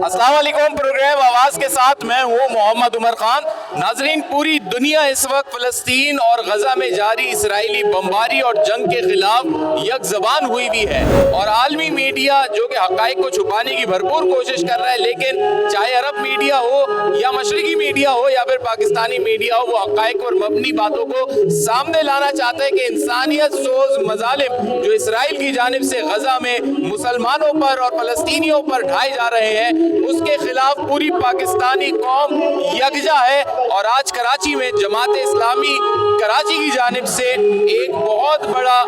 अस्सलाम वालेकुम। प्रोग्राम आवाज़ के साथ मैं हूँ मोहम्मद उमर खान। नाजरीन, पूरी दुनिया इस वक्त फ़लस्तीन और गज़ा में जारी इसराइली बमबारी और जंग के खिलाफ एक ज़बान हुई भी है और आलमी मीडिया जो कि हक़ाइक़ को छुपाने की भरपूर कोशिश कर रहा है, लेकिन चाहे अरब मीडिया हो या मशरिकी मीडिया हो या फिर पाकिस्तानी मीडिया हो, वो हक़ाइक़ पर मबनी बातों को सामने लाना चाहता है कि इंसानियत सोज मज़ालिम जो इसराइल की जानिब से गज़ा में मुसलमानों पर और फ़लस्तीनियों पर ढाए जा रहे हैं, उसके खिलाफ पूरी पाकिस्तानी कौम यकजा है। और आज कराची में जमात इस्लामी कराची की जानिब से एक बहुत बड़ा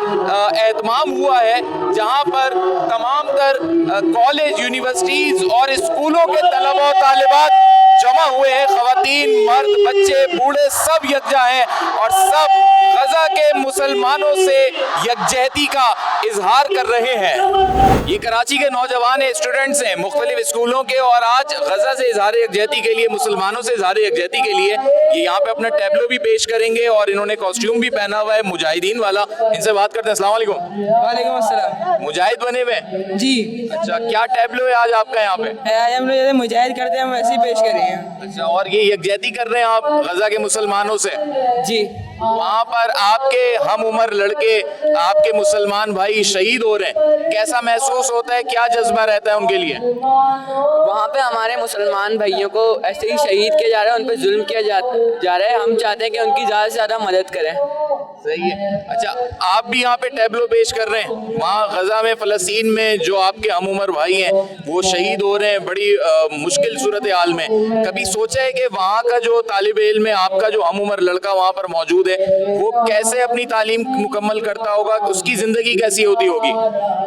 एहतमाम हुआ है, जहां पर तमाम तर कॉलेज, यूनिवर्सिटीज़ और स्कूलों के तलबा और तालिबात जमा हुए हैं। ख़वातीन, मर्द, बच्चे, बूढ़े सब यकजा हैं और सब गज़ा के मुसलमानों से यकजहती का इजहार कर रहे हैं। ये कराची के नौजवान स्टूडेंट्स हैं मुख्तलिफ स्कूलों के, और आज गज़ा से इजहार यकजहती के लिए, मुसलमानों से इजहार यकजहती के लिए ये यहाँ पे अपना टैबलो भी पेश करेंगे और इन्होंने कॉस्ट्यूम भी पहना हुआ है मुजाहिदीन वाला। इनसे बात करते हैं। अस्सलाम वालेकुम। वालेकुम अस्सलाम। मुजाहिद बने हुए हैं जी। अच्छा, क्या टैबलो है आज आपका यहाँ पे? आज हम लोग जैसे मुजाहिद करते हैं हम वैसे ही पेश कर रहे हैं। अच्छा, और ये यकजहती कर रहे हैं आप गज़ा के मुसलमानों से? जी। वहाँ पर आपके हम उम्र लड़के, आपके मुसलमान भाई शहीद हो रहे हैं, कैसा महसूस होता है, क्या जज्बा रहता है उनके लिए? वहाँ पे हमारे मुसलमान भाइयों को ऐसे ही शहीद किया जा रहा है, उन पर जुल्म किया जा रहा है। हम चाहते हैं कि उनकी ज़्यादा से ज़्यादा मदद करें। सही है। अच्छा, आप भी यहाँ पे टैबलो पेश कर रहे हैं। वहाँ गज़ा में, फ़लस्तीन में जो आपके हम उम्र भाई हैं वो शहीद हो रहे हैं बड़ी मुश्किल सूरत हाल में। कभी सोचा है कि वहाँ का जो तालिब इल्म है, आपका जो हम उम्र लड़का वहाँ पर मौजूद है, वो कैसे अपनी तालीम मुकम्मल करता होगा, उसकी ज़िंदगी कैसी होती होगी?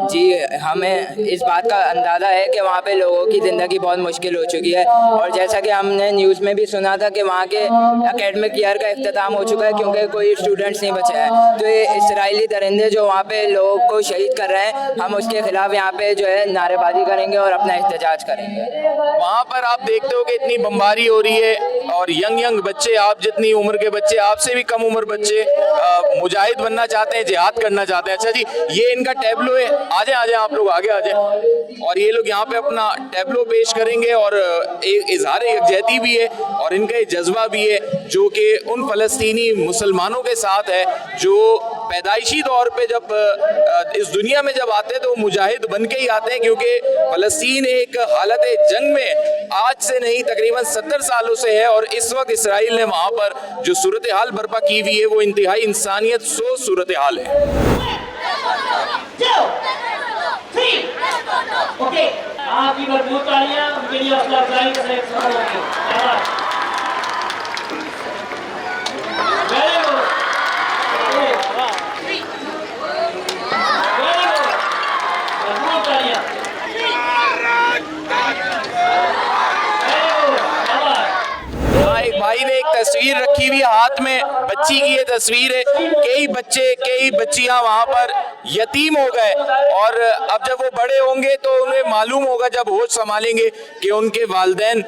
जी, हमें इस बात का अंदाज़ा है कि वहाँ पे लोगों की ज़िंदगी बहुत मुश्किल हो चुकी है, और जैसा कि हमने न्यूज़ में भी सुना था कि वहाँ के एकेडमिक ईयर का इख्तिताम हो चुका है क्योंकि कोई स्टूडेंट्स नहीं बचे हैं। तो ये इसराइली दरिंदे जो वहाँ पे लोगों को शहीद कर रहे हैं, हम उसके खिलाफ यहाँ पे जो है नारेबाजी करेंगे और अपना एहतजाज करेंगे। वहाँ पर आप देखते हो कि इतनी बमबारी हो रही है और यंग बच्चे, आप जितनी उम्र के बच्चे, आपसे भी कम उम्र बच्चे मुजाहिद बनना चाहते हैं, जिहाद करना चाहते हैं। अच्छा जी, ये इनका टैबलो है, आ जाए आप लोग आगे आ जाए। और ये लोग यहाँ पे अपना टैबलो पेश करेंगे और एक इजहार यकजहती भी है और इनका जज्बा भी है जो कि उन फ़लस्तीनी मुसलमानों के साथ है जो पैदाइशी तौर पे जब इस दुनिया में जब आते हैं तो वो मुजाहिद बन के ही आते हैं, क्योंकि फ़लस्तीन एक हालत जंग में आज से नहीं तकरीबन 70 सालों से है, और इस वक्त इसराइल ने वहाँ पर जो सूरत हाल बर्पा की हुई है वो इंतहाई इंसानियत सोच सूरत हाल है। आपकी भरपूर तालियां उनके लिए हौसला अफजाई का भाई ने एक तस्वीर रखी हुई है हाथ में, बच्ची की ये तस्वीर है। कई बच्चे, कई बच्चियां वहां पर यतीम हो गए, और अब जब वो बड़े होंगे तो उन्हें मालूम होगा, जब होश संभालेंगे, कि उनके वालिदैन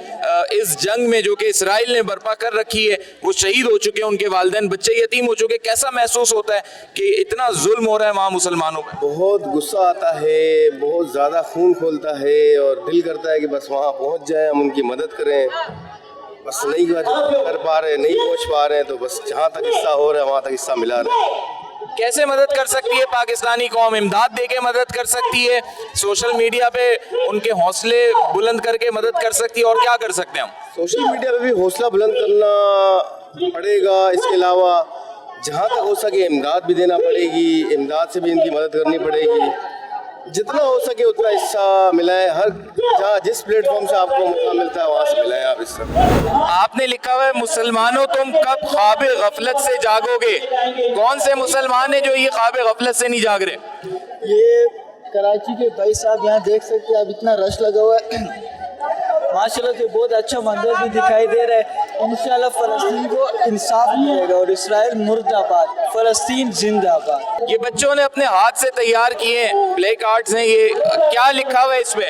इस जंग में जो कि इसराइल ने बर्पा कर रखी है वो शहीद हो चुके हैं, उनके वालिदैन बच्चे यतीम हो चुके। कैसा महसूस होता है कि इतना जुल्म हो रहा है वहाँ मुसलमानों पर? बहुत गुस्सा आता है, बहुत ज़्यादा खून खोलता है और दिल करता है कि बस वहाँ पहुँच जाए, हम उनकी मदद करें। बस नहीं कर पा रहे, नहीं पहुँच पा रहे हैं, तो बस जहाँ तक हिस्सा हो रहा है वहाँ तक हिस्सा मिला रहा है। कैसे मदद कर सकती है पाकिस्तानी कौम? इमदाद दे के मदद कर सकती है, सोशल मीडिया पे उनके हौसले बुलंद करके मदद कर सकती है, और क्या कर सकते हैं हम? सोशल मीडिया पे भी हौसला बुलंद करना पड़ेगा। इसके अलावा जहाँ तक हो सके इमदाद भी देना पड़ेगी, इमदाद से भी इनकी मदद करनी पड़ेगी। जितना हो सके उतना हिस्सा मिलाएं, हर जहाँ जिस प्लेटफॉर्म से आपको मौका मिलता है वहाँ से मिलाएं आप हिस्सा। आपने लिखा हुआ है, मुसलमानों तुम कब ख्वाब गफलत से जागोगे? कौन से मुसलमान है जो ये ख्वाब गफलत से नहीं जाग रहे? ये कराची के भाई साहब यहाँ देख सकते हैं, अब इतना रश लगा हुआ है माशाल्लाह से, बहुत अच्छा मंजर भी दिखाई दे रहा है। इंशाल्लाह फ़लस्तीन को इंसाफ मिलेगा और इसराइल मुर्दाबाद, फ़लस्तीन जिंदाबाद। ये बच्चों ने अपने हाथ से तैयार किए प्ले कार्ड्स हैं, ये क्या लिखा हुआ है इसमें?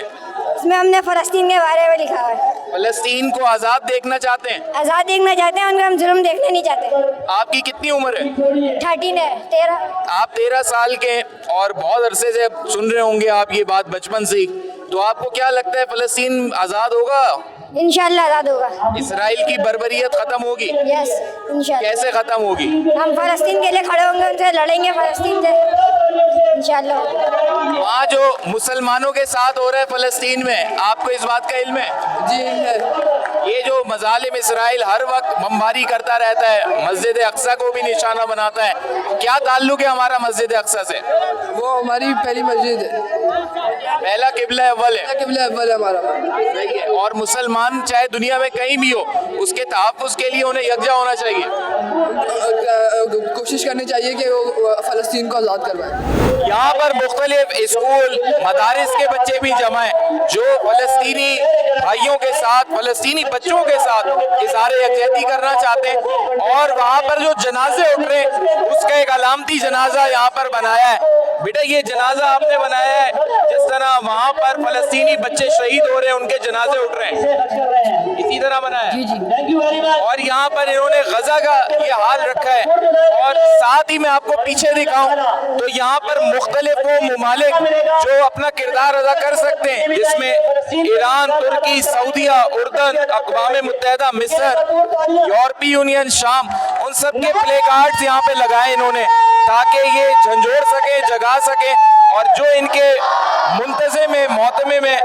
इसमें हमने फ़लस्तीन के बारे में लिखा है। फ़लस्तीन को आज़ाद देखना चाहते हैं? आज़ाद देखना चाहते हैं, उनका हम जुल्म देखना नहीं चाहते। आपकी कितनी उम्र है? 13 है। 13। आप 13 साल के हैं और बहुत अरसे से सुन रहे होंगे आप ये बात बचपन से ही तो आपको क्या लगता है फलस्तीन आज़ाद होगा, इंशाल्लाह आज़ाद होगा। इसराइल की बर्बरियत खत्म होगी? यस इंशाल्लाह। कैसे खत्म होगी? हम फलस्तीन के लिए खड़े होंगे, उनसे लड़ेंगे फलस्तीन से इंशाल्लाह। वहाँ जो मुसलमानों के साथ हो रहा है फलस्तीन में, आपको इस बात का इल्म है? जी है। ये जो मजालिम इसराइल हर वक्त बमबारी करता रहता है, मस्जिद अक्सा को भी निशाना बनाता है, क्या ताल्लुक है हमारा मस्जिद अक्सा से? वो हमारी पहली मस्जिद है, पहला किबला अव्वल है। किबला अव्वल है हमारा। सही है। और मुसलमान चाहे दुनिया में कहीं भी हो, उसके तहफ़्फ़ुज़ के लिए उन्हें यकजा होना चाहिए। कोशिश करनी चाहिए कि वो फलस्तीन को आज़ाद करवाएं। यहाँ पर मुख्तलिफ स्कूल मदारिस के बच्चे भी जमा हैं जो फलस्तीनी भाइयों के साथ, फलस्तीनी बच्चों के साथ इज़हार यकजहती करना चाहते हैं। और वहाँ पर जो जनाजे उठ रहे हैं उसका एक अलामती जनाजा यहाँ पर बनाया है। बेटा ये जनाजा आपने बनाया है, जिस तरह वहाँ पर फलस्तीनी बच्चे शहीद हो रहे हैं उनके जनाजे उठ रहे हैं, इसी तरह बनाया है। Thank you very much. और यहाँ पर इन्होंने गजा का ये हाल रखा है। और साथ ही मैं आपको पीछे दिखाऊं तो यहाँ पर मुख्तलिफ वो मुमालिक जो अपना किरदार अदा कर सकते हैं, जिसमें ईरान, तुर्की, सऊदीया, उर्दन, अक़वाम मुत्तहिदा, मिस्र, यूरोपीय यूनियन, शाम, उन सब के प्ले कार्ड्स यहाँ पे लगाए इन्होंने ताकि ये झंझोड़ सके, जगा सके। और जो इनके मुंतज़िम में, मोहतमे में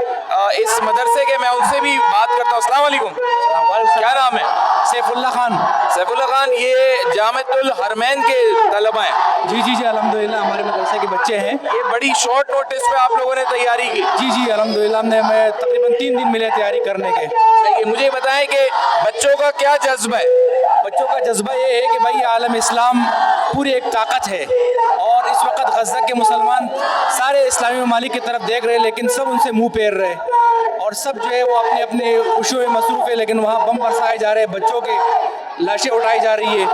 इस मदरसे के, मैं उनसे भी बात करता हूँ। अस्सलाम वालेकुम, क्या नाम है? सैफुल्लाह खान। सैफुल्लाह खान, ये जामिअतुल हरमैन के तलबा हैं? जी जी जी, अल्हम्दुलिल्लाह हमारे मदरसे के बच्चे हैं। ये बड़ी शॉर्ट नोटिस पे आप लोगों ने तैयारी की? जी जी अल्हम्दुलिल्लाह, हमें तकरीबन 3 दिन मिले तैयारी करने के। सही है। मुझे बताएं कि बच्चों का क्या जज्बा है? बच्चों का जज्बा ये है कि भाई आलम इस्लाम पूरी एक ताकत है और इस वक्त गज़ा के मुसलमान सारे इस्लामी ममालिक की तरफ देख रहे हैं, लेकिन सब उनसे मुंह फेर रहे हैं और सब जो है वो अपने अपने खुशियों में मसरूफ़ है। लेकिन वहाँ बम बरसाए जा रहे हैं, बच्चों के लाशें उठाई जा रही है।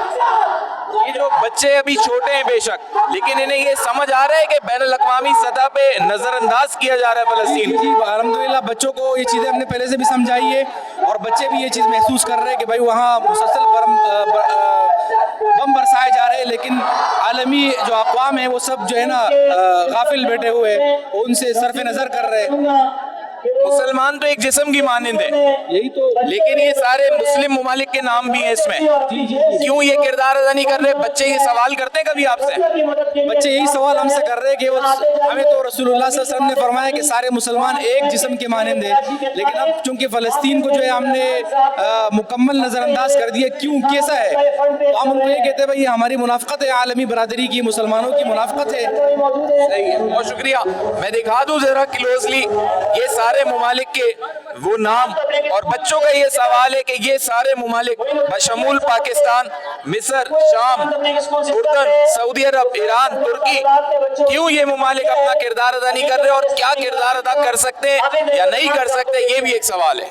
ये जो बच्चे अभी छोटे हैं बेशक, लेकिन इन्हें ये समझ आ रहा है कि बैनुल अक़वामी सतह पे नज़रअंदाज किया जा रहा है फलस्तीन। जी अल्हम्दुलिल्लाह, बच्चों को ये चीज़ें हमने पहले से भी समझाई है और बच्चे भी ये चीज़ महसूस कर रहे हैं कि भाई वहाँ मुसलसल बम बरसाए जा रहे हैं, लेकिन आलमी जो अक़वाम है वो सब जो है ना गाफिल बैठे हुए हैं, उनसे सरफ नज़र कर रहे हैं। मुसलमान तो एक जिस्म की मानिंद है, यही तो, लेकिन ये सारे मुस्लिम ममालिक के नाम भी हैं इसमें। क्यों ये किरदार अदा नहीं कर रहे? बच्चे ये सवाल करते हैं कभी आपसे? बच्चे यही सवाल हमसे कर रहे हैं कि हमें तो रसूलुल्लाह सल्लल्लाहु अलैहि वसल्लम ने फरमाया कि सारे मुसलमान एक जिस्म के मानिंद है, लेकिन अब चूंकि फ़लस्तीन को जो है हमने मुकम्मल नज़रअंदाज कर दिया। क्यों, कैसा है? तो हम उनको ये कहते हैं भाई हमारी मुनाफ़क़त है, आलमी बरादरी की, मुसलमानों की मुनाफ़क़त है। सही है, बहुत शुक्रिया। मैं दिखा दूं जरा क्लोजली ये सारे मुमालिक के वो नाम, और बच्चों का ये सवाल है कि ये सारे मुमालिक बशमूल पाकिस्तान, मिस्र, शाम, उर्दन, सऊदी अरब, ईरान, तुर्की, क्यों ये मुमालिक अपना किरदार अदा नहीं कर रहे और क्या किरदार अदा कर सकते हैं या नहीं कर सकते, ये भी एक सवाल है।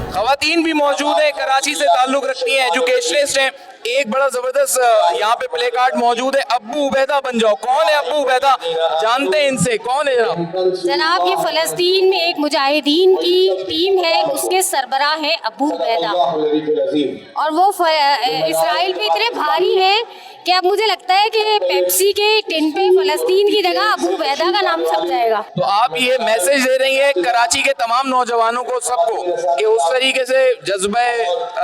ख़वातीन भी मौजूद हैं, कराची से ताल्लुक़ रखती हैं, एजुकेशनिस्ट हैं। एक बड़ा ज़बरदस्त यहाँ पे प्ले कार्ड मौजूद है, अब्बू उबैदा बन जाओ। कौन है अब्बू उबैदा? जानते हैं इनसे? कौन है जनाब? जनाब ये फ़लस्तीन में एक मुजाहिदीन की टीम है, उसके सरबराह है अबू उबैदा, और वो इसराइल पे इतने भारी हैं कि अब मुझे लगता है कि पेप्सी के टिन पे फ़लस्तीन की जगह अबू उबैदा का नाम छप जाएगा। तो आप ये मैसेज दे रही हैं कराची के तमाम नौजवानों को, सबको, कि उस तरीके से जज्बे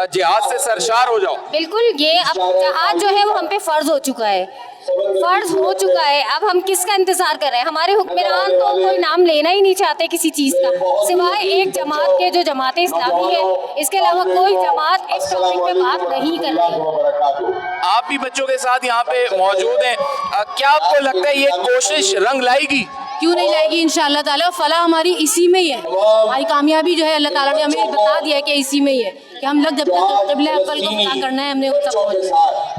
जिहाद से सरशार हो जाओ। बिल्कुल, ये अब जहाज जो है वो हम पे फ़र्ज हो चुका है, फ़र्ज हो चुका है। अब हम किसका इंतज़ार कर रहे हैं? हमारे हुक्मरान तो कोई नाम लेना ही नहीं चाहते किसी चीज़ का, सिवाय एक जमात के जो जमात इस्लामी है, इसके अलावा कोई जमात इस टॉपिक पे बात नहीं कर रही। आप भी बच्चों के साथ यहाँ पे मौजूद हैं, क्या आपको लगता है ये कोशिश रंग लाएगी? क्यों नहीं लाएगी? इंशाअल्लाह ताला फलाह हमारी इसी में ही है, हमारी कामयाबी जो है अल्लाह ताला ने हमें बता दिया है कि इसी में ही है कि हम लोग जब तक क़िबला अव्वल को पता करना है हमने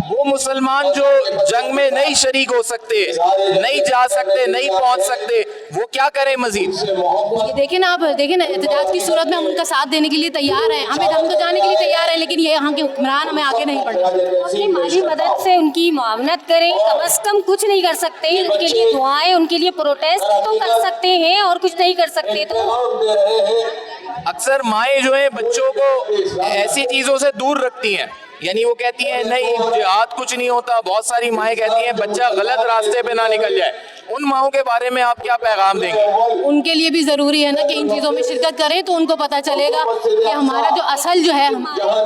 वो मुसलमान जो जंग में नहीं शरीक हो सकते, नहीं जा सकते, नहीं पहुंच सकते, वो क्या करें मजीद? ये देखें ना, आप देखें ना, एहतजाज की सूरत में हम उनका साथ देने के लिए तैयार हैं, हम तो जाने के लिए तैयार हैं, लेकिन ये यहाँ के हुक्मरान हमें आगे नहीं बढ़ना। अपनी माली मदद से उनकी मुआवनत करें, कम अज़ कम कुछ नहीं कर सकते, उनके लिए दुआएं, उनके लिए प्रोटेस्ट तो कर सकते हैं और कुछ नहीं कर सकते। तो अक्सर माएँ जो है बच्चों को ऐसी चीज़ों से दूर रखती हैं, यानी वो कहती हैं नहीं जिहाद कुछ नहीं होता। बहुत सारी माएँ कहती हैं बच्चा गलत रास्ते पे ना निकल जाए, उन माओं के बारे में आप क्या पैगाम देंगे? उनके लिए भी ज़रूरी है ना कि इन चीज़ों में शिरकत करें, तो उनको पता चलेगा कि हमारा जो असल जो है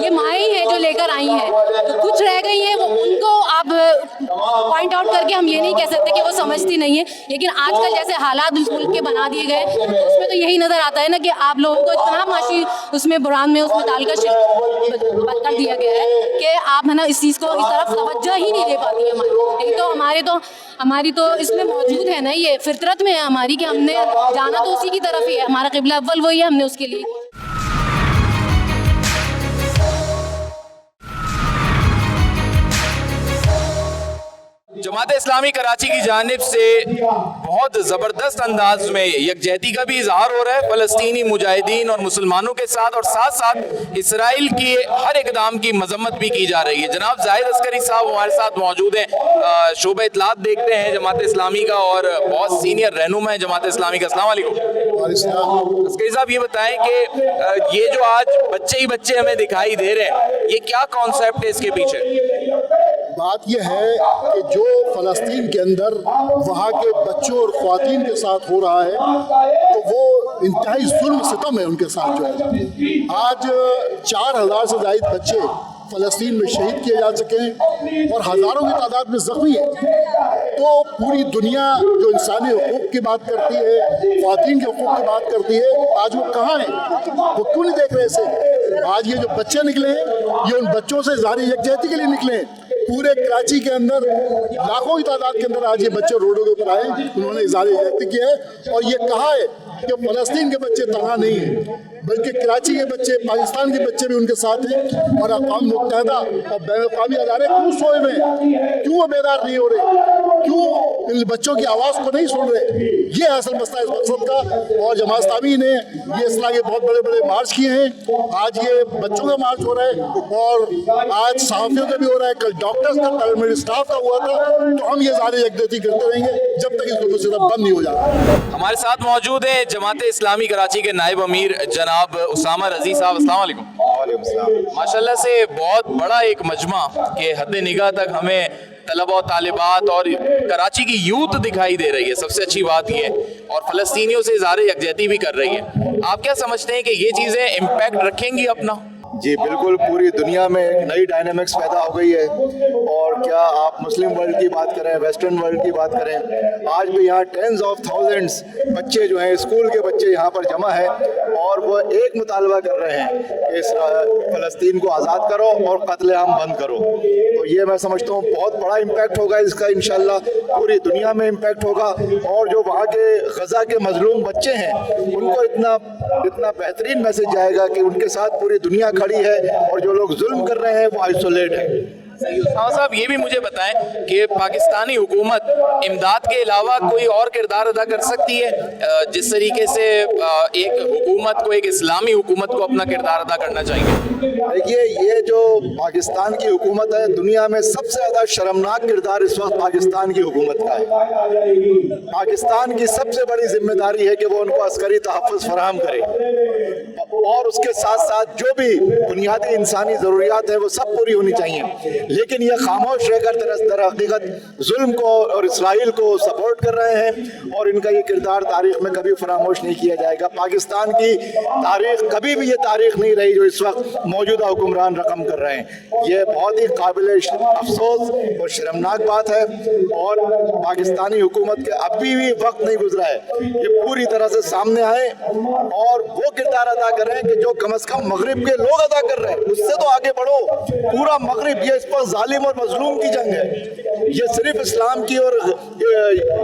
ये माएँ ही हैं जो लेकर आई हैं। तो कुछ रह गई हैं, वो उनको आप पॉइंट आउट करके हम ये नहीं कह सकते कि वो समझती नहीं है, लेकिन आजकल जैसे हालात इस मुल्क के बना दिए गए उसमें तो यही नज़र आता है ना कि आप लोगों को इतना माशी उसमें बुरान में उसमें डालकर कर दिया गया है कि आप है ना इस चीज़ को इस तरफ तवज्जो ही नहीं दे पाती है हमारी। तो हमारी तो इसमें मौजूद है ना, ये फितरत में है हमारी कि हमने जाना तो उसी की तरफ ही है, हमारा क़िबला अव्वल वही है, हमने उसके लिए। जमात इस्लामी कराची की जानिब से बहुत ज़बरदस्त अंदाज में यकजहती का भी इजहार हो रहा है फ़लस्तीनी मुजाहिदीन और मुसलमानों के साथ, और साथ साथ इसराइल की हर इक़दाम की मजम्मत भी की जा रही है। जनाब जाहिद अस्करी साहब हमारे साथ मौजूद हैं, शोबा इत्तलात देखते हैं जमात इस्लामी का और बहुत सीनियर रहनुमा है जमात इस्लामी का। अस्सलाम वालेकुम। अस्करी साहब ये बताएं कि ये जो आज बच्चे ही बच्चे हमें दिखाई दे रहे हैं, ये क्या कॉन्सेप्ट है इसके पीछे? बात यह है कि जो फ़लस्तीन के अंदर वहाँ के बच्चों और ख़वातीन के साथ हो रहा है तो वो इंतहाई जुल्म सितम है उनके साथ जो है। आज 4000 से ज़ायद बच्चे फ़लस्तीन में शहीद किए जा चुके हैं और हज़ारों की तादाद में ज़ख्मी है। तो पूरी दुनिया जो इंसानी हकूक़ की बात करती है, ख़वातीन के हकूक़ की बात करती है, आज वो कहाँ हैं? वो क्यों नहीं देख रहे इसे? आज ये जो बच्चे निकले हैं ये उन बच्चों से ज़ाहिर यकजहती के लिए निकले हैं। पूरे कराची के अंदर लाखों की तादाद के अंदर आज ये बच्चे रोडों के ऊपर आए, उन्होंने इज़हार यकजहती किया है और ये कहा है कि फ़लस्तीन के बच्चे तनहा नहीं हैं, बल्कि कराची के बच्चे, पाकिस्तान के बच्चे भी उनके साथ हैं। और अक़वाम मुत्तहिदा और बैन-अक़वामी अदारे क्यों सोए हुए हैं? क्यों वो बेदार नहीं हो रहे? क्यों इन बच्चों की आवाज़ को नहीं सुन रहे? ये असल मसला इस मकसद का। और जमात इस्लामी ने ये इस तरह के बहुत बड़े बड़े मार्च किए हैं। आज ये बच्चों का मार्च हो रहा है और आज सहाफ़ियों का भी हो रहा है, कल डॉक्टर्स का, पैरामेडिकल स्टाफ का हुआ था। तो हम ये ज़ाहिर यकजहती करते रहेंगे जब तक इसको तो सिर्फ बंद नहीं हो जाता। हमारे साथ मौजूद है जमात इस्लामी कराची के नायब अमीर जनाब उसामा रज़ी साहब। अस्सलाम वालेकुम। वालेकुम सलाम। माशाल्लाह से बहुत बड़ा एक मजमा के हद निगाह तक हमें तलबा और तालिबात और कराची की यूथ दिखाई दे रही है, सबसे अच्छी बात ये, और फ़लस्तीनियों से इज़हार यकजहती भी कर रही है। आप क्या समझते हैं कि ये चीज़ें इम्पैक्ट रखेंगी अपना? जी बिल्कुल, पूरी दुनिया में एक नई डायनामिक्स पैदा हो गई है। और क्या आप मुस्लिम वर्ल्ड की बात करें, वेस्टर्न वर्ल्ड की बात करें, आज भी यहाँ टेंस ऑफ थाउजेंड्स बच्चे जो हैं, स्कूल के बच्चे यहाँ पर जमा हैं और वो एक मुतालबा कर रहे हैं कि इस फ़लस्तीन को आज़ाद करो और कत्लेआम बंद करो। तो ये मैं समझता हूँ बहुत बड़ा इम्पैक्ट होगा इसका, इंशाल्लाह पूरी दुनिया में इम्पैक्ट होगा। और जो वहाँ के गज़ा के मजलूम बच्चे हैं उनको इतना बेहतरीन मैसेज जाएगा कि उनके साथ पूरी दुनिया खड़ी है और जो लोग जुल्म कर रहे हैं वो आइसोलेट है। हाँ साहब, ये भी मुझे बताएं कि पाकिस्तानी हुकूमत इमदाद के अलावा कोई और किरदार अदा कर सकती है, जिस तरीके से एक हुकूमत को, एक इस्लामी हुकूमत को अपना किरदार अदा करना चाहिए? देखिए, ये जो पाकिस्तान की हुकूमत है, दुनिया में सबसे ज़्यादा शर्मनाक किरदार इस वक्त पाकिस्तान की हुकूमत का है। पाकिस्तान की सबसे बड़ी जिम्मेदारी है कि वो उनको अस्करी तहफ़्फ़ुज़ फराहम करे और उसके साथ साथ जो भी बुनियादी इंसानी ज़रूरियात है वो सब पूरी होनी चाहिए। लेकिन ये खामोश रहकर दर हकीकत जुल्म को और इसराइल को सपोर्ट कर रहे हैं और इनका ये किरदार तारीख़ में कभी फरामोश नहीं किया जाएगा। पाकिस्तान की तारीख़ कभी भी ये तारीख़ नहीं रही जो इस वक्त मौजूदा हुक्मरान रकम कर रहे हैं। ये बहुत ही काबिल अफसोस और शर्मनाक बात है और पाकिस्तानी हुकूमत के अभी भी वक्त नहीं गुजरा है ये पूरी तरह से सामने आए और वो किरदार अदा करें कि जो कम से कम मगरिब के लोग अदा कर रहे हैं, उससे तो आगे बढ़ो। पूरा मगरिब ये इस पर जालिम और मजलूम की जंग है, ये सिर्फ इस्लाम की और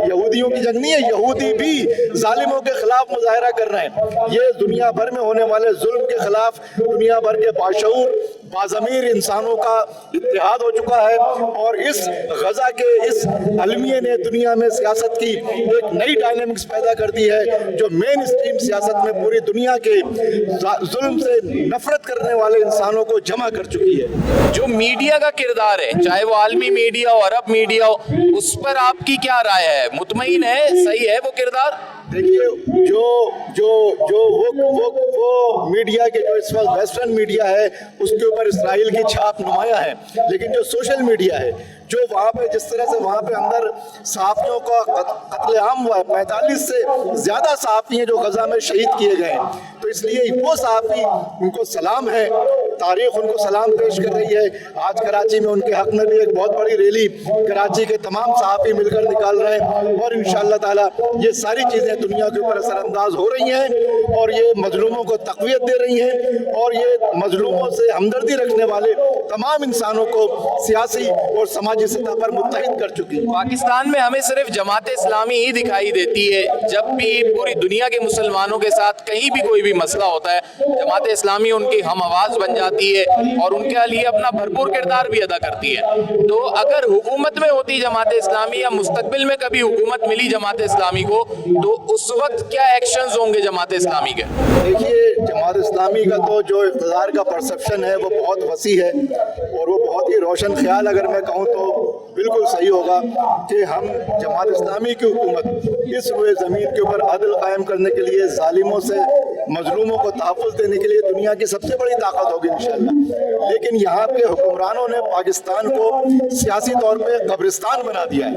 यहूदियों की जंग नहीं है। यहूदी भी जालिमों के खिलाफ मुजाहरा कर रहे हैं। ये दुनिया भर में होने वाले जुल्म के खिलाफ दुनिया भर के बाशऊर बाज़मीर इंसानों का इत्तेहाद हो चुका है और इस गजा के इस अलमिये ने दुनिया में सियासत की एक नई डायनामिक्स पैदा कर दी है जो मेन स्ट्रीम सियासत में पूरी दुनिया के जुल्म से नफरत करने वाले इंसानों को जमा कर चुकी है। जो मीडिया का किरदार है, चाहे वो आलमी मीडिया हो, अरब मीडिया हो, उस पर आपकी क्या राय है? मुतमईन है, सही है वो किरदार? देखिए वो मीडिया के जो इस वक्त वेस्टर्न मीडिया है उसके ऊपर इसराइल की छाप नुमाया है, लेकिन जो सोशल मीडिया है जो वहाँ पे जिस तरह से वहाँ पे अंदर सहाफ़ियों का कत्लेआम हुआ है, 45 से ज़्यादा सहाफ़ी हैं जो गज़ा में शहीद किए गए हैं, तो इसलिए वो सहाफ़ी उनको सलाम है, तारीख़ उनको सलाम पेश कर रही है। आज कराची में उनके हक़ में भी एक बहुत बड़ी रैली कराची के तमाम सहाफ़ी मिलकर निकाल रहे हैं और इंशाअल्लाह ताला ये सारी चीज़ें दुनिया के ऊपर असरअंदाज हो रही हैं और ये मजलूमों को तक़वियत दे रही हैं और ये मजलूमों से हमदर्दी रखने वाले तमाम इंसानों को सियासी और समाजी सतह पर मुत्तहिद कर चुकी है। पाकिस्तान में हमें सिर्फ जमात इस्लामी ही दिखाई देती है। जब भी पूरी दुनिया के मुसलमानों के साथ कहीं भी कोई भी मसला होता है, जमात इस्लामी उनकी हम आवाज़ बन जाती है और उनके लिए अपना भरपूर किरदार भी अदा करती है। तो अगर हुकूमत में होती जमात इस्लामी या मुस्तकबिल में कभी हुकूमत मिली जमात इस्लामी को, तो उस वक्त क्या एक्शंस होंगे जमात इस्लामी के? देखिए, जमात इस्लामी का तो जो इक़्तिदार का परसेप्शन है वो बहुत वसी है और वो बहुत ही रोशन ख्याल, अगर मैं कहूँ तो बिल्कुल सही होगा कि हम जमात इस्लामी की हुकूमत इस रुए ज़मीन के ऊपर अदल कायम करने के लिए, ज़ालिमों से मजलूमों को तहफ़्फ़ुज़ देने के लिए दुनिया की सबसे बड़ी ताकत होगी इंशाअल्लाह। लेकिन यहाँ के हुक्मरानों ने पाकिस्तान को सियासी तौर पे कब्रिस्तान बना दिया है।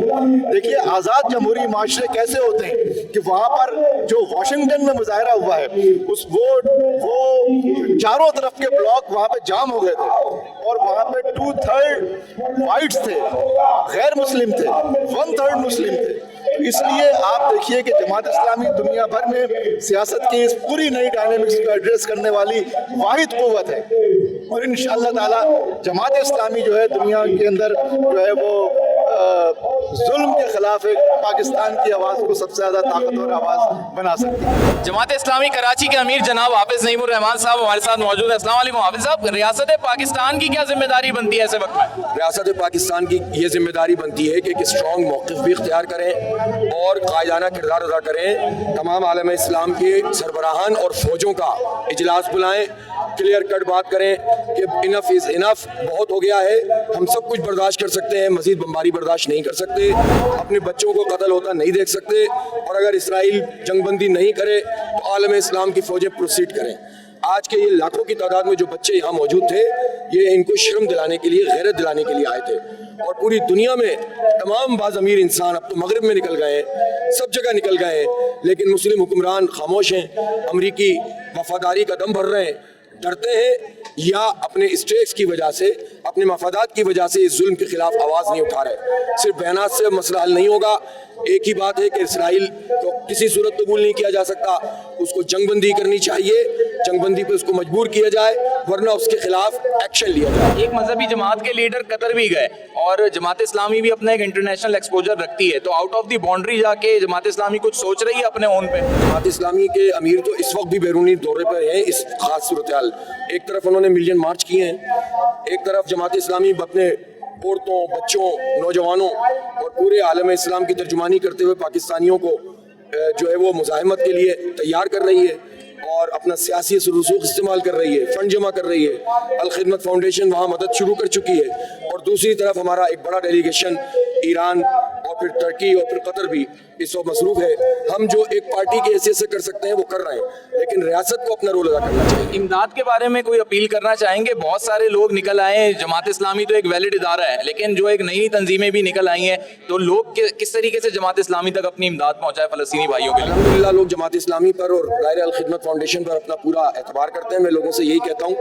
देखिए, आज़ाद जमहूरी माशरे कैसे होते हैं कि वहाँ पर जो वाशिंगटन में मुजाहरा हुआ है वो चारों तरफ के ब्लॉक वहाँ पे जाम हो गए थे और वहाँ पे 2/3 वाइट्स थे, गैर मुस्लिम थे, 1/3 मुस्लिम थे। इसलिए आप देखिए कि जमात इस्लामी दुनिया भर में सियासत की इस पूरी नई डायनेमिक्स को एड्रेस करने वाली वाहिद क़ुव्वत है और इंशाअल्लाह ताला जमात इस्लामी जो है दुनिया के अंदर जो है वो जुल्म के खिलाफ एक पाकिस्तान की आवाज़ को सबसे ज़्यादा ताकतवर आवाज़ बना सकती है। जमात इस्लामी कराची के अमीर जनाब हाफिज नईमुर रहमान साहब हमारे साथ मौजूद है। अस्सलाम वालेकुम हाफिज साहब, रियासत पाकिस्तान की क्या जिम्मेदारी बनती है ऐसे वक्त में? रियासत पाकिस्तान की ये जिम्मेदारी बनती है कि एक स्ट्रॉन्ग मौक़िफ़ भी इख्तियार करें और कायदाना किरदार अदा करें। तमाम आलम इस्लाम के सरबराहान और फ़ौजों का इजलास बुलाएं, क्लियर कट बात करें कि इनफ इज़ इनफ, बहुत हो गया है, हम सब कुछ बर्दाश्त कर सकते हैं, मज़ीद बमबारी बर्दाश्त नहीं कर सकते, अपने बच्चों को कत्ल होता नहीं देख सकते और अगर इसराइल जंगबंदी नहीं करे तो आलम इस्लाम की फ़ौजें प्रोसीड करें। आज के ये लाखों की तादाद में जो बच्चे यहाँ मौजूद थे, ये इनको शर्म दिलाने के लिए, गैरत दिलाने के लिए आए थे और पूरी दुनिया में तमाम बाज़मीर इंसान अब तो मगरिब में निकल गए हैं, सब जगह निकल गए हैं, लेकिन मुस्लिम हुक्मरान खामोश हैं, अमरीकी वफादारी का दम भर रहे हैं, डरते हैं या अपने स्टेक्स की वजह से, अपने मफादात की वजह से इस जुल्म के खिलाफ आवाज़ नहीं उठा रहे। सिर्फ बयानात से मसला हल नहीं होगा। एक ही बात है कि इसराइल को किसी सूरत कबूल नहीं किया जा सकता, उसको जंगबंदी करनी चाहिए, जंगबंदी पे उसको मजबूर किया जाए, वरना उसके खिलाफ एक्शन लिया जाए। एक मजहबी जमात के लीडर कतर भी गए और जमात इस्लामी भी अपना एक इंटरनेशनल एक्सपोजर रखती है, तो आउट ऑफ द बाउंड्री जाके जमात इस्लामी कुछ सोच रही है अपने ओन पे? जमात इस्लामी के अमीर तो इस वक्त भी बैरूनी दौरे पर हैं इस खास सूरत हाल। एक तरफ उन्होंने मिलियन मार्च किए हैं, एक तरफ जमात इस्लामी अपने औरतों, बच्चों, नौजवानों और पूरे आलम इस्लाम की तर्जुमानी करते हुए पाकिस्तानियों को जो है वो मुज़ाहमत के लिए तैयार कर रही है और अपना सियासी रसूख इस्तेमाल कर रही है, फंड जमा कर रही है। अल खिदमत फाउंडेशन वहाँ मदद शुरू कर चुकी है और दूसरी तरफ हमारा एक बड़ा डेलीगेशन ईरान और फिर टर्की और फिर कतर भी इस वक्त मसरूफ़ है। हम जो एक पार्टी की हैसियत से कर सकते हैं वो कर रहे हैं, लेकिन रियासत को अपना रोल अदा करना चाहिए। इमदाद के बारे में कोई अपील करना चाहेंगे? बहुत सारे लोग निकल आए हैं, जमात इस्लामी तो एक वैलिड इदारा है, लेकिन जो एक नई तंजीमें भी निकल आई हैं, तो लोग किस तरीके से जमात इस्लामी तक अपनी इमदाद पहुँचाए फ़लस्तीनी भाइयों के लिए? अल्हम्दुलिल्लाह लोग जमात इस्लामी पर और दायरा अल खिदमत फाउंडेशन पर अपना पूरा एतबार करते हैं। मैं लोगों से यही कहता हूँ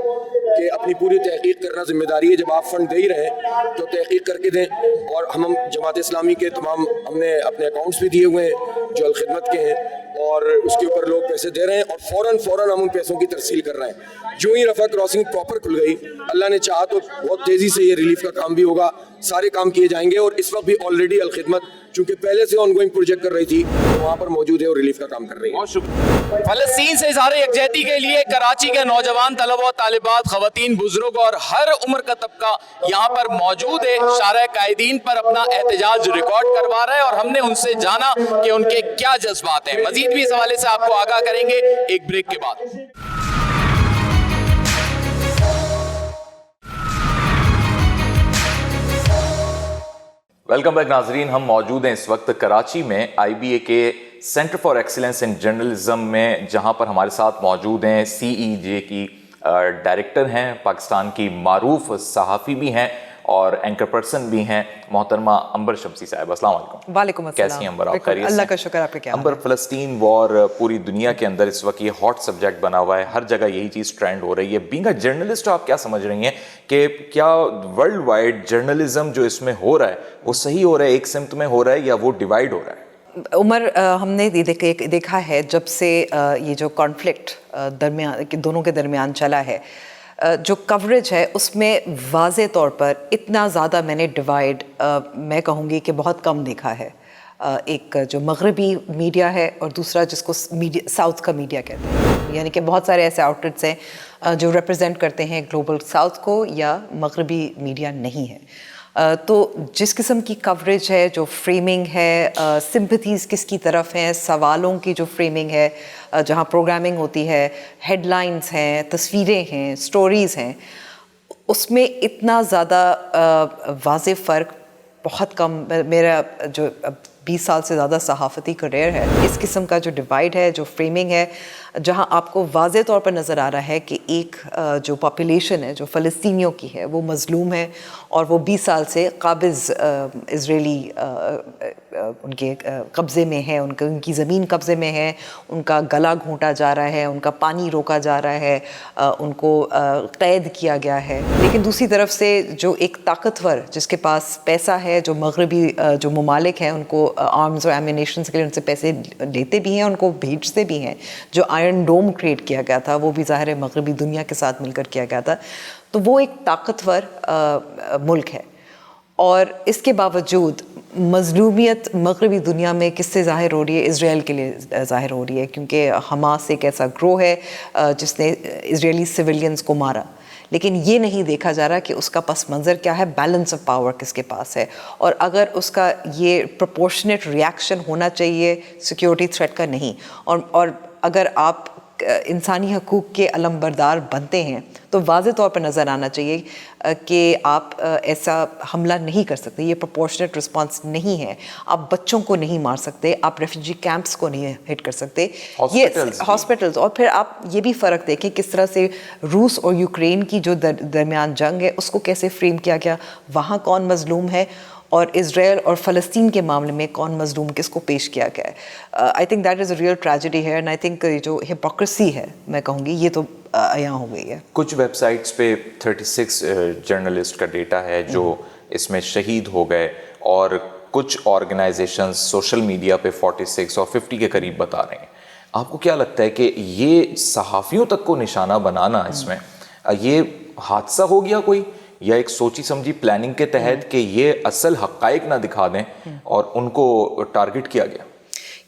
कि अपनी पूरी तहकीक करना जिम्मेदारी है। जब आप फंड दे ही रहे हैं तो तहकीक करके दें और हम जमात इस्लामी के तमाम हमने अपने अकाउंट्स भी दिए हुए हैं जो अल खिदमत के हैं और उसके ऊपर लोग पैसे दे रहे हैं और फ़ौरन हम उन पैसों की तरसील कर रहे हैं। जो ही रफ़ा क्रॉसिंग प्रॉपर खुल गई, अल्लाह ने चाहा तो बहुत तेज़ी से ये रिलीफ का काम भी होगा, सारे काम किए जाएंगे और इस वक्त भी ऑलरेडी अल खिदमत चूँकि पहले से ऑनगोइंग प्रोजेक्ट कर रही थी तो वहाँ पर मौजूद है और रिलीफ का काम कर रही है। बहुत शुक्रिया। फ़लस्तीन से इज़हार यकजहती के लिए कराची के नौजवान तलबा, तालिबात, ख़वातीन, बुजुर्ग और हर उम्र का तबका यहाँ पर मौजूद है। शारह कायदीन पर अपना एहतजाज रिकॉर्ड करवा रहा है और हमने उनसे जाना कि उनके क्या जज्बात हैं। मजीद भी इस हवाले से आपको आगाह करेंगे एक ब्रेक के बाद। वेलकम बैक नाजरीन, हम मौजूद हैं इस वक्त कराची में IBA के centre for excellence in journalism में, जहां पर हमारे साथ मौजूद हैं CEJ की डायरेक्टर हैं, पाकिस्तान की मारूफ सहाफ़ी भी हैं और एंकर पर्सन भी हैं, मोहतरमा अंबर शमसी साहब। अस्सलाम वालेकुम। वालेकुम अस्सलाम। कैसी हैं अंबर, आप खैरियत से? अल्लाह का शुक्र, आपके क्या हाल है? अंबर, फ़लस्तीन वॉर पूरी दुनिया के अंदर इस वक्त ये हॉट सब्जेक्ट बना हुआ है, हर जगह यही चीज़ ट्रेंड हो रही है। बीइंग अ जर्नलिस्ट आप क्या समझ रही हैं कि क्या वर्ल्ड वाइड जर्नलिज्म जो इसमें हो रहा है वो सही हो रहा है, एक सिमत में हो रहा है, या वो डिवाइड हो रहा है? उमर, हमने देखा है जब से ये जो कॉन्फ्लिक्ट दोनों के दरमियान चला है, जो कवरेज है उसमें वाज़े तौर पर इतना ज़्यादा मैंने डिवाइड मैं कहूँगी कि बहुत कम देखा है। एक जो मगरबी मीडिया है और दूसरा जिसको साउथ का मीडिया कहते हैं, यानी कि बहुत सारे ऐसे आउटलेट्स हैं जो रिप्रेजेंट करते हैं ग्लोबल साउथ को या मगरबी मीडिया नहीं है। तो जिस किस्म की कवरेज है, जो फ्रेमिंग है, सिंपथीज़ किसकी तरफ हैं, सवालों की जो फ्रेमिंग है, जहाँ प्रोग्रामिंग होती है, हेडलाइंस हैं, तस्वीरें हैं, स्टोरीज़ हैं, उसमें इतना ज़्यादा वाज़े फ़र्क बहुत कम। मेरा जो 20 साल से ज़्यादा सहाफ़ती करियर है, इस किस्म का जो डिवाइड है, जो फ्रेमिंग है, जहाँ आपको वाज़े तौर पर नज़र आ रहा है कि एक जो पॉपुलेशन है जो फ़लस्तीनियों की है वो मज़लूम है और वो 20 साल से काबिज़ इज़राइली उनके कब्ज़े में है, उनकी ज़मीन कब्ज़े में है, उनका गला घोंटा जा रहा है, उनका पानी रोका जा रहा है, उनको क़ैद किया गया है। लेकिन दूसरी तरफ से जो एक ताकतवर जिसके पास पैसा है, जो मगरबी जो ममालिक हैं, उनको आर्म्स और एमिनेशंस के लिए उनसे पैसे लेते भी हैं, उनको भेजते भी हैं। जो आयरन डोम क्रिएट किया गया था वो भी ज़ाहिर है मगरबी दुनिया के साथ मिलकर किया गया था। तो वो एक ताकतवर मुल्क है और इसके बावजूद मज़लूमियत मगरबी दुनिया में किससे ज़ाहिर हो रही है? इज़राइल के लिए ज़ाहिर हो रही है, क्योंकि हमास एक ऐसा ग्रोह है जिसने इज़राइली सिविलियंस को मारा, लेकिन ये नहीं देखा जा रहा कि उसका पस मंज़र क्या है, बैलेंस ऑफ पावर किसके पास है, और अगर उसका ये प्रोपोर्शनेट रिएक्शन होना चाहिए सिक्योरिटी थ्रेट का, नहीं। और अगर आप इंसानी हकूक़ के अलमबरदार बनते हैं तो वाज़े तौर पर नज़र आना चाहिए कि आप ऐसा हमला नहीं कर सकते, ये प्रोपोर्शनेट रिस्पांस नहीं है। आप बच्चों को नहीं मार सकते, आप रेफ्यूजी कैंप्स को नहीं हिट कर सकते, ये हॉस्पिटल्स। और फिर आप ये भी फ़र्क देखें किस तरह से रूस और यूक्रेन की जो दरमियान जंग है उसको कैसे फ्रेम किया गया, वहाँ कौन मज़लूम है, और इज़राइल और फ़लस्तीन के मामले में कौन मज़लूम किसको पेश किया गया है। I think that is a real tragedy है, एंड आई थिंक जो हिपोक्रेसी है मैं कहूँगी ये तो यहाँ हो गई है। कुछ वेबसाइट्स पे 36 जर्नलिस्ट का डेटा है जो इसमें शहीद हो गए, और कुछ ऑर्गेनाइजेशंस सोशल मीडिया पे 46 और 50 के करीब बता रहे हैं। आपको क्या लगता है कि ये सहाफ़ियों तक को निशाना बनाना, इसमें ये हादसा हो गया कोई, या एक सोची समझी प्लानिंग के तहत कि ये असल हक़ाइक़ ना दिखा दें और उनको टारगेट किया गया?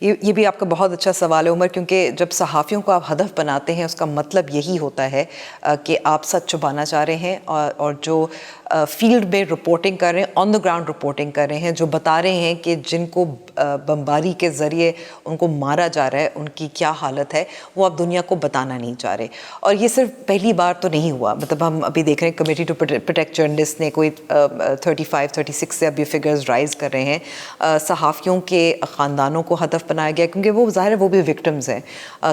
ये भी आपका बहुत अच्छा सवाल है उमर, क्योंकि जब सहाफ़ियों को आप हदफ बनाते हैं उसका मतलब यही होता है कि आप सच छुपाना चाह रहे हैं, और जो फील्ड में रिपोर्टिंग कर रहे हैं, ऑन द ग्राउंड रिपोर्टिंग कर रहे हैं, जो बता रहे हैं कि जिनको बमबारी के ज़रिए उनको मारा जा रहा है उनकी क्या हालत है, वो आप दुनिया को बताना नहीं चाह रहे। और ये सिर्फ पहली बार तो नहीं हुआ, मतलब हम अभी देख रहे हैं कमेटी टू प्रोटेक्ट जर्नलिस्ट ने कोई 35-36 से अभी फिगर्स राइज़ कर रहे हैं। सहाफ़ियों के ख़ानदानों को हदफ बनाया गया, क्योंकि वो ज़ाहिर है वो भी विक्टिम्स हैं।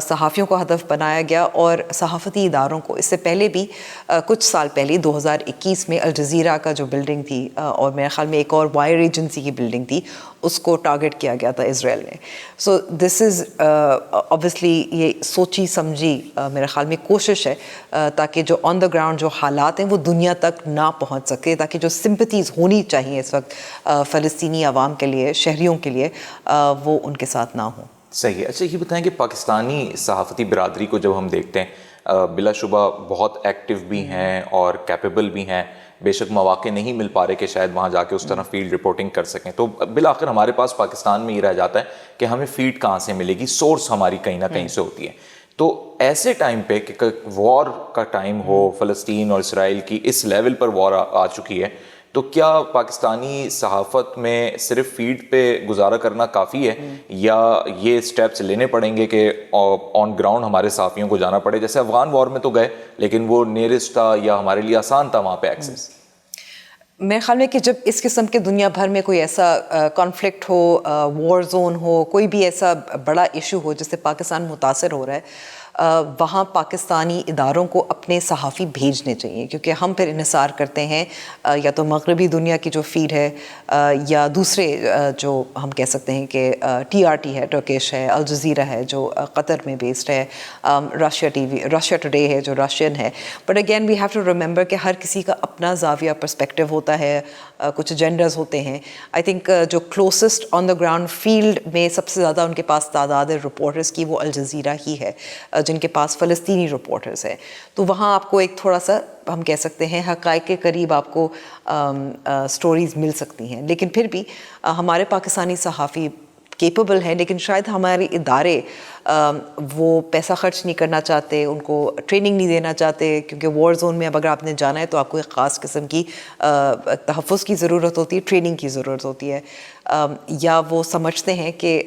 सहाफ़ियों को हदफ बनाया गया, और सहाफ़ती इदारों को इससे पहले भी कुछ साल पहले 2021 में अल जज़ीरा का जो बिल्डिंग थी, और मेरे ख़्याल में एक और वायर एजेंसी की बिल्डिंग थी, उसको टारगेट किया गया था इज़राइल ने। सो दिस इज़ ऑब्वियसली ये सोची समझी मेरे ख़्याल में कोशिश है ताकि जो ऑन द ग्राउंड जो हालात हैं वो दुनिया तक ना पहुंच सके, ताकि जो सिंपथीज़ होनी चाहिए इस वक्त फ़लस्तीनी आवाम के लिए, शहरियों के लिए, वो उनके साथ ना हो। सही है। अच्छा, ये बताएं कि पाकिस्तानी सहाफ़ती बिरादरी को जब हम देखते हैं, बिलाशुबा बहुत एक्टिव भी हैं और कैपेबल भी हैं, बेशक मौक़े नहीं मिल पा रहे कि शायद वहाँ जाके उस तरह फील्ड रिपोर्टिंग कर सकें, तो बिल आखिर हमारे पास पाकिस्तान में ये रह जाता है कि हमें फीड कहाँ से मिलेगी, सोर्स हमारी कहीं ना कहीं से होती है। तो ऐसे टाइम पे कि वॉर का टाइम हो, फ़लस्तीन और इसराइल की इस लेवल पर वॉर आ चुकी है, तो क्या पाकिस्तानी सहाफ़त में सिर्फ फीड पे गुजारा करना काफ़ी है, या ये स्टेप्स लेने पड़ेंगे कि ऑन ग्राउंड हमारे सहाफ़ियों को जाना पड़े? जैसे अफ़गान वॉर में तो गए, लेकिन वो नियरेस्ट था या हमारे लिए आसान था वहाँ पे एक्सेस। میرے خیال میں کہ جب اس قسم کے دنیا بھر میں کوئی ایسا کانفلکٹ ہو، وار زون ہو، کوئی بھی ایسا بڑا ایشو ہو جس سے پاکستان متاثر ہو رہا ہے، وہاں پاکستانی اداروں کو اپنے صحافی بھیجنے چاہیے، کیونکہ ہم پھر انحصار کرتے ہیں یا تو مغربی دنیا کی جو فیڈ ہے یا دوسرے جو ہم کہہ سکتے ہیں کہ TRT ہے، ٹرکش ہے، الجزیرہ ہے جو قطر میں بیسڈ ہے، رشیا TV، رشیا ٹوڈے ہے جو رشین ہے. But again we have to remember کہ ہر کسی کا اپنا زاویہ پرسپیکٹیو ہوتا ہے، کچھ ایجنڈاز ہوتے ہیں. آئی تھنک جو closest on the ground field میں سب سے زیادہ ان کے پاس تعداد ہے رپورٹرز کی، وہ الجزیرہ ہی ہے جن کے پاس فلسطینی رپورٹرز ہیں. تو وہاں آپ کو ایک تھوڑا سا ہم کہہ سکتے ہیں حقائق کے قریب آپ کو سٹوریز مل سکتی ہیں. لیکن پھر بھی ہمارے پاکستانی صحافی کیپیبل ہیں، لیکن شاید ہمارے ادارے وہ پیسہ خرچ نہیں کرنا چاہتے، ان کو ٹریننگ نہیں دینا چاہتے، کیونکہ وار زون میں اب اگر آپ نے جانا ہے تو آپ کو ایک خاص قسم کی تحفظ کی ضرورت ہوتی ہے، ٹریننگ کی ضرورت ہوتی ہے، یا وہ سمجھتے ہیں کہ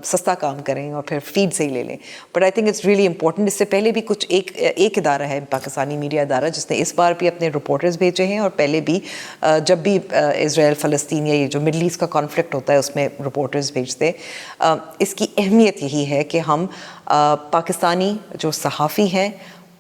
سستا کام کریں اور پھر فیڈ سے ہی لے لیں. But I think it's really important. اس سے پہلے بھی کچھ ایک ادارہ ہے پاکستانی میڈیا ادارہ جس نے اس بار بھی اپنے رپورٹرز بھیجے ہیں، اور پہلے بھی جب بھی اسرائیل فلسطین یا یہ جو مڈل ایسٹ کا کانفلکٹ ہوتا ہے اس میں رپورٹرز بھیجتے. اس کی اہمیت یہی ہے کہ ہم پاکستانی جو صحافی ہیں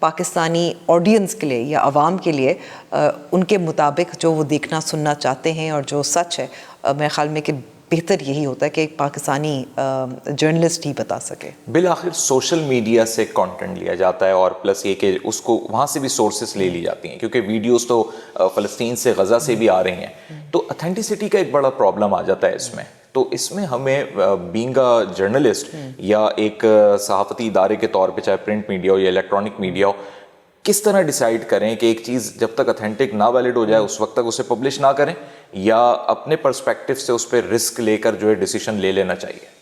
پاکستانی آڈینس کے لیے یا عوام کے لیے ان کے مطابق جو وہ دیکھنا سننا چاہتے ہیں اور جو سچ ہے، میرے خیال میں کہ بہتر یہی ہوتا ہے کہ ایک پاکستانی جرنلسٹ ہی بتا سکے. بالآخر سوشل میڈیا سے کانٹینٹ لیا جاتا ہے، اور پلس یہ کہ اس کو وہاں سے بھی سورسز لے لی جاتی ہیں، کیونکہ ویڈیوز تو فلسطین سے غزہ سے بھی آ رہی ہیں، تو اتھینٹسٹی کا ایک بڑا پرابلم آ جاتا ہے اس میں. تو اس میں ہمیں بینگ اے جرنلسٹ یا ایک صحافتی ادارے کے طور پہ، چاہے پرنٹ میڈیا ہو یا الیکٹرانک میڈیا ہو، کس طرح ڈیسائیڈ کریں کہ ایک چیز جب تک اتھینٹک نہ ویلڈ ہو جائے اس وقت تک اسے پبلش نہ کریں، یا اپنے پرسپیکٹیو سے اس پہ رسک لے کر جو ہے ڈیسیشن لے لینا چاہیے؟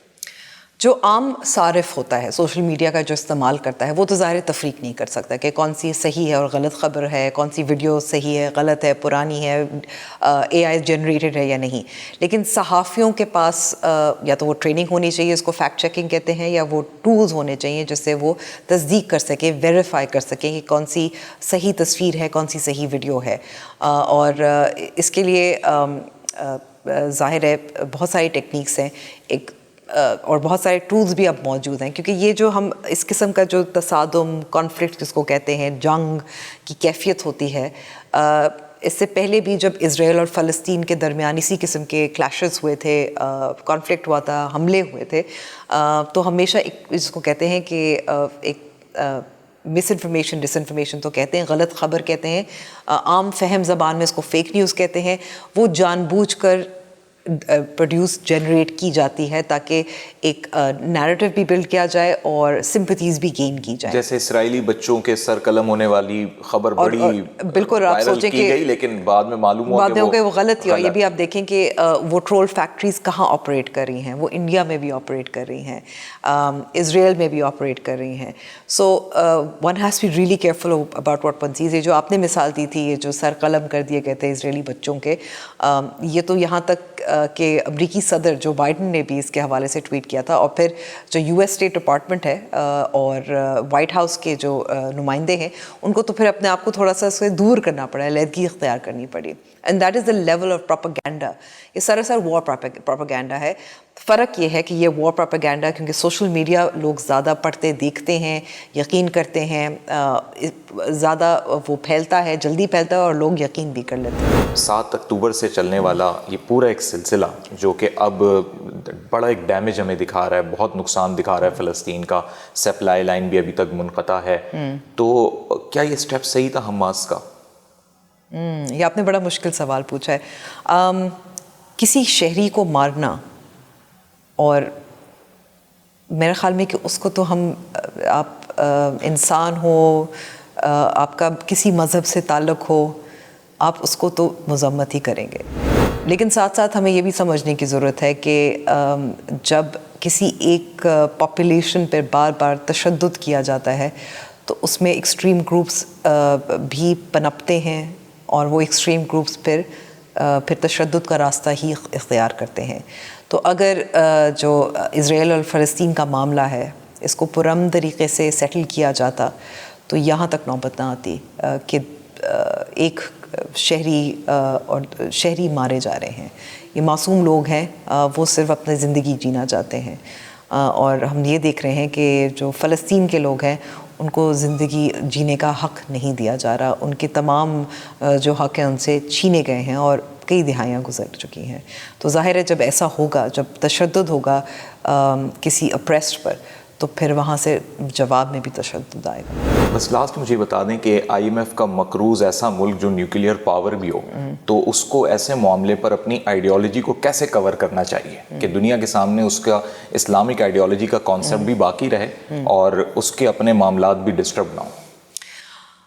جو عام صارف ہوتا ہے سوشل میڈیا کا جو استعمال کرتا ہے، وہ تو ظاہر تفریق نہیں کر سکتا کہ کون سی صحیح ہے اور غلط خبر ہے، کون سی ویڈیو صحیح ہے، غلط ہے، پرانی ہے، AI جنریٹڈ ہے یا نہیں. لیکن صحافیوں کے پاس یا تو وہ ٹریننگ ہونی چاہیے، اس کو فیکٹ چیکنگ کہتے ہیں، یا وہ ٹولز ہونے چاہیے جس سے وہ تصدیق کر سکے، ویریفائی کر سکے کہ کون سی صحیح تصویر ہے، کون سی صحیح ویڈیو ہے. اور اس کے لیے ظاہر ہے بہت ساری ٹیکنیکس ہیں اور بہت سارے ٹولز بھی اب موجود ہیں، کیونکہ یہ جو ہم اس قسم کا جو تصادم، کانفلکٹ جس کو کہتے ہیں، جنگ کی کیفیت ہوتی ہے، اس سے پہلے بھی جب اسرائیل اور فلسطین کے درمیان اسی قسم کے کلیشز ہوئے تھے، کانفلکٹ ہوا تھا، حملے ہوئے تھے، تو ہمیشہ ایک جس کو کہتے ہیں کہ ایک مس انفارمیشن، ڈس انفارمیشن تو کہتے ہیں، غلط خبر کہتے ہیں، عام فہم زبان میں اس کو فیک نیوز کہتے ہیں، وہ جان بوجھ کر پروڈیوس جنریٹ کی جاتی ہے تاکہ ایک نیریٹو بھی بلڈ کیا جائے اور سمپتھیز بھی گین کی جائے. جیسے اسرائیلی بچوں کے سر قلم ہونے والی خبر بڑی بالکل آپ سوچیں کی گئی، لیکن بعد میں معلوم ہوا کہ وہ غلط تھی. اور یہ بھی آپ دیکھیں کہ وہ ٹرول فیکٹریز کہاں آپریٹ کر رہی ہیں، وہ انڈیا میں بھی آپریٹ کر رہی ہیں، اسرائیل میں بھی آپریٹ کر رہی ہیں. So one has to be really careful about what one says. یہ جو آپ نے مثال دی تھی، یہ جو سر قلم کر دیے گئے تھے اسرائیلی بچوں کے، یہ تو یہاں تک کہ امریکی صدر جو بائیڈن نے بھی اس کے حوالے سے ٹویٹ کیا تھا، اور پھر جو US اسٹیٹ ڈپارٹمنٹ ہے اور وائٹ ہاؤس کے جو نمائندے ہیں، ان کو تو پھر اپنے آپ کو تھوڑا سا اس سے دور کرنا پڑا، علیحدگی اختیار کرنی پڑی. And that is the level of propaganda. یہ سراسر وار پروپیگینڈا ہے. فرق یہ ہے کہ یہ وار پروپیگینڈا کیونکہ سوشل میڈیا لوگ زیادہ پڑھتے، دیکھتے ہیں، یقین کرتے ہیں، زیادہ وہ پھیلتا ہے، جلدی پھیلتا ہے اور لوگ یقین بھی کر لیتے ہیں. 7 اکتوبر سے چلنے والا یہ پورا ایک سلسلہ جو کہ اب بڑا ایک ڈیمیج ہمیں دکھا رہا ہے، بہت نقصان دکھا رہا ہے فلسطین کا. سپلائی لائن بھی ابھی تک منقطع ہے. تو کیا یہ اسٹیپ صحیح تھا حماس کا؟ یہ آپ نے بڑا مشکل سوال پوچھا ہے. کسی شہری کو مارنا، اور میرے خیال میں کہ اس کو تو ہم، آپ انسان ہو، آپ کا کسی مذہب سے تعلق ہو، آپ اس کو تو مذمت ہی کریں گے. لیکن ساتھ ساتھ ہمیں یہ بھی سمجھنے کی ضرورت ہے کہ جب کسی ایک پاپولیشن پر بار بار تشدد کیا جاتا ہے تو اس میں ایکسٹریم گروپس بھی پنپتے ہیں، اور وہ ایکسٹریم گروپس پھر تشدد کا راستہ ہی اختیار کرتے ہیں. تو اگر جو اسرائیل اور فلسطین کا معاملہ ہے اس کو پرامن طریقے سے سیٹل کیا جاتا تو یہاں تک نوبت نہ آتی کہ ایک شہری مارے جا رہے ہیں. یہ معصوم لوگ ہیں, وہ صرف اپنی زندگی جینا چاہتے ہیں, اور ہم یہ دیکھ رہے ہیں کہ جو فلسطین کے لوگ ہیں ان کو زندگی جینے کا حق نہیں دیا جا رہا. ان کے تمام جو حق ہیں ان سے چھینے گئے ہیں اور کئی دہائیاں گزر چکی ہیں. تو ظاہر ہے جب ایسا ہوگا, جب تشدد ہوگا کسی اپریسڈ پر, تو پھر وہاں سے جواب میں بھی تشدد آئے گا. بس لاسٹ مجھے بتا دیں کہ آئی ایم ایف کا مقروض ایسا ملک جو نیوکلیئر پاور بھی ہو, تو اس کو ایسے معاملے پر اپنی آئیڈیالوجی کو کیسے کور کرنا چاہیے کہ دنیا کے سامنے اس کا اسلامک آئیڈیالوجی کا کانسیپٹ بھی باقی رہے اور اس کے اپنے معاملات بھی ڈسٹرب نہ ہوں.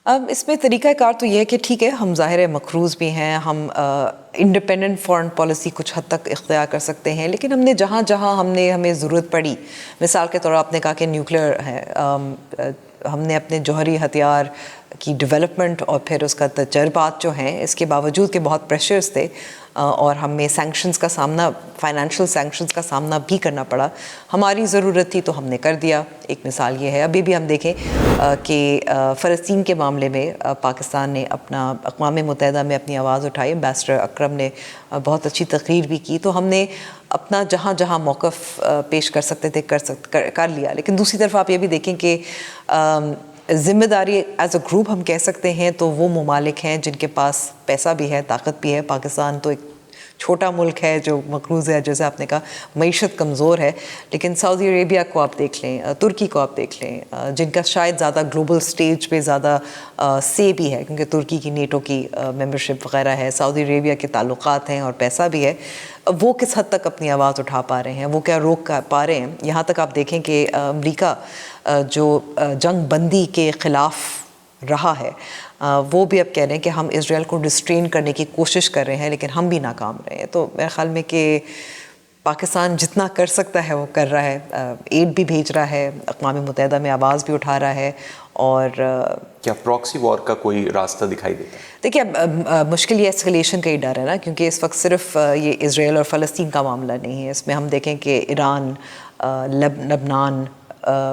اب اس میں طریقہ کار تو یہ ہے کہ ٹھیک ہے, ہم ظاہر ہے مقروض بھی ہیں, ہم انڈیپینڈنٹ فارن پالیسی کچھ حد تک اختیار کر سکتے ہیں, لیکن ہم نے جہاں ہمیں ضرورت پڑی, مثال کے طور آپ نے کہا کہ نیوکلیئر ہے, ہم نے اپنے جوہری ہتھیار کی ڈیولپمنٹ اور پھر اس کا تجربات جو ہیں, اس کے باوجود کہ بہت پریشرز تھے اور ہمیں سینکشنز کا سامنا, فائنینشیل سینکشنز کا سامنا بھی کرنا پڑا, ہماری ضرورت تھی تو ہم نے کر دیا. ایک مثال یہ ہے. ابھی بھی ہم دیکھیں کہ فلسطین کے معاملے میں پاکستان نے اپنا اقوام متحدہ میں اپنی آواز اٹھائی, امبیسڈر اکرم نے بہت اچھی تقریر بھی کی, تو ہم نے اپنا جہاں موقف پیش کر سکتے تھے کر لیا. لیکن دوسری طرف آپ یہ بھی دیکھیں کہ ذمہ داری ایز اے گروپ ہم کہہ سکتے ہیں تو وہ ممالک ہیں جن کے پاس پیسہ بھی ہے, طاقت بھی ہے. پاکستان تو ایک چھوٹا ملک ہے جو مقروض ہے, جیسے آپ نے کہا معیشت کمزور ہے, لیکن سعودی عربیہ کو آپ دیکھ لیں, ترکی کو آپ دیکھ لیں, جن کا شاید زیادہ گلوبل سٹیج پہ زیادہ سے بھی ہے کیونکہ ترکی کی نیٹو کی ممبرشپ وغیرہ ہے, سعودی عربیہ کے تعلقات ہیں اور پیسہ بھی ہے. وہ کس حد تک اپنی آواز اٹھا پا رہے ہیں, وہ کیا روک پا رہے ہیں. یہاں تک آپ دیکھیں کہ امریکہ جو جنگ بندی کے خلاف رہا ہے, وہ بھی اب کہہ رہے ہیں کہ ہم اسرائیل کو ریسٹرین کرنے کی کوشش کر رہے ہیں, لیکن ہم بھی ناکام رہے ہیں. تو میرے خیال میں کہ پاکستان جتنا کر سکتا ہے وہ کر رہا ہے, ایڈ بھی بھیج رہا ہے, اقوام متحدہ میں آواز بھی اٹھا رہا ہے. اور کیا پراکسی وار کا کوئی راستہ دکھائی دیتا ہے؟ دیکھیے اب مشکل یہ ایسکلیشن کا ہی ڈر ہے نا, کیونکہ اس وقت صرف یہ اسرائیل اور فلسطین کا معاملہ نہیں ہے. اس میں ہم دیکھیں کہ ایران, لبنان,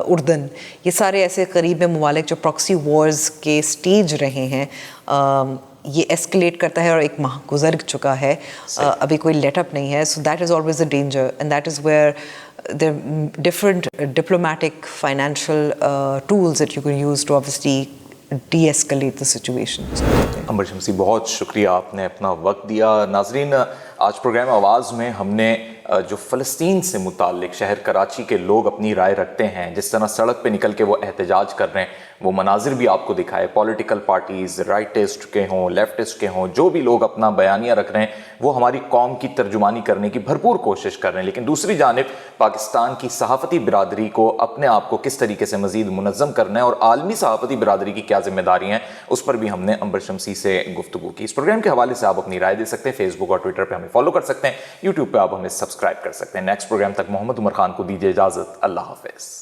اردن, یہ سارے ایسے قریب میں ممالک جو پراکسی وارز کے سٹیج رہے ہیں, یہ ایسکلیٹ کرتا ہے اور ایک ماہ گزر چکا ہے, ابھی کوئی لیٹ اپ نہیں ہے. So that is always a danger and that is where there are different diplomatic, financial tools that you can use to obviously de-escalate the situation. امبر شمسی, بہت شکریہ, آپ نے اپنا وقت دیا. ناظرین, آج پروگرام آواز میں ہم نے جو فلسطین سے متعلق شہر کراچی کے لوگ اپنی رائے رکھتے ہیں, جس طرح سڑک پہ نکل کے وہ احتجاج کر رہے ہیں, وہ مناظر بھی آپ کو دکھائے. پولیٹیکل پارٹیز, رائٹسٹ کے ہوں, لیفٹسٹ کے ہوں, جو بھی لوگ اپنا بیانیہ رکھ رہے ہیں وہ ہماری قوم کی ترجمانی کرنے کی بھرپور کوشش کر رہے ہیں. لیکن دوسری جانب پاکستان کی صحافتی برادری کو اپنے آپ کو کس طریقے سے مزید منظم کرنا ہے اور عالمی صحافتی برادری کی کیا ذمہ داریاں ہیں, اس پر بھی ہم نے امبر شمسی سے گفتگو کی. اس پروگرام کے حوالے سے آپ اپنی رائے دے سکتے ہیں. فیس بک اور ٹویٹر پہ ہمیں فالو کر سکتے ہیں, یوٹیوب پہ آپ ہمیں سبسکرائب کر سکتے ہیں. نیکسٹ پروگرام تک محمد عمر خان کو دیجیے اجازت. اللہ حافظ.